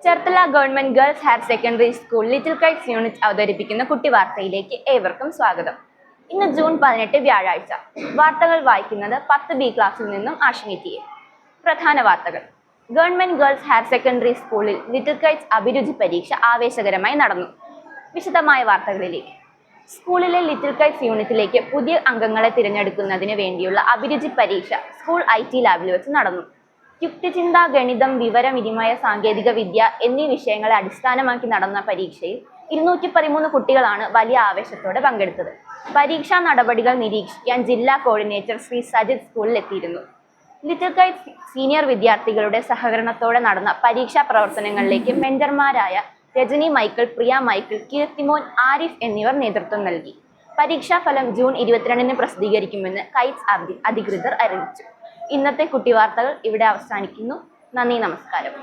Cherthala government girls higher secondary school little Kites unit അവതരിപ്പിക്കുന്ന കുട്ടി വാർത്തയിലേക്ക് ഏവർക്കും സ്വാഗതം. ഇന്ന് ജൂൺ 18 വ്യാഴാഴ്ച. വാർത്തകൾ വായിക്കുന്നത് 10B ക്ലാസ്സിൽ നിന്നും ആശ്മിതിയെ. പ്രധാന വാർത്തകൾ. ഗവൺമെന്റ് ഗേൾസ് ഹയർ സെക്കൻഡറി സ്കൂളിൽ ലിറ്റിൽ കൈറ്റ്സ് അഭിരുചി പരീക്ഷ ആവേശകരമായി നടന്നു. വിശദമായ വാർത്തകളിലേക്ക്. സ്കൂളിലെ ലിറ്റിൽ കൈറ്റ്സ് യൂണിറ്റിലേക്ക് പുതിയ അംഗങ്ങളെ തിരഞ്ഞെടുക്കുന്നതിന് വേണ്ടിയുള്ള അഭിരുചി പരീക്ഷ സ്കൂൾ IT ലാബിൽ വെച്ച് നടന്നു. യുക്തിചിന്ത, ഗണിതം, വിവരവിനിമയ സാങ്കേതിക വിദ്യ എന്നീ വിഷയങ്ങളെ അടിസ്ഥാനമാക്കി നടന്ന പരീക്ഷയിൽ 213 കുട്ടികളാണ് വലിയ ആവേശത്തോടെ പങ്കെടുത്തത്. പരീക്ഷാ നടപടികൾ നിരീക്ഷിക്കാൻ ജില്ലാ കോർഡിനേറ്റർ ശ്രീ സജിത് സ്കൂളിൽ എത്തിയിരുന്നു. ലിറ്റിൽ കൈറ്റ്സ് സീനിയർ വിദ്യാർത്ഥികളുടെ സഹകരണത്തോടെ നടന്ന പരീക്ഷാ പ്രവർത്തനങ്ങളിലേക്ക് മെന്റർമാരായ രജനി മൈക്കിൾ, പ്രിയ മൈക്കിൾ, കീർത്തിമോൻ, ആരിഫ് എന്നിവർ നേതൃത്വം നൽകി. പരീക്ഷാഫലം ജൂൺ 22 പ്രസിദ്ധീകരിക്കുമെന്ന് കൈറ്റ്സ് അധികൃതർ അറിയിച്ചു. ഇന്നത്തെ കുട്ടി വാർത്തകൾ ഇവിടെ അവസാനിക്കുന്നു. നന്ദി, നമസ്കാരം.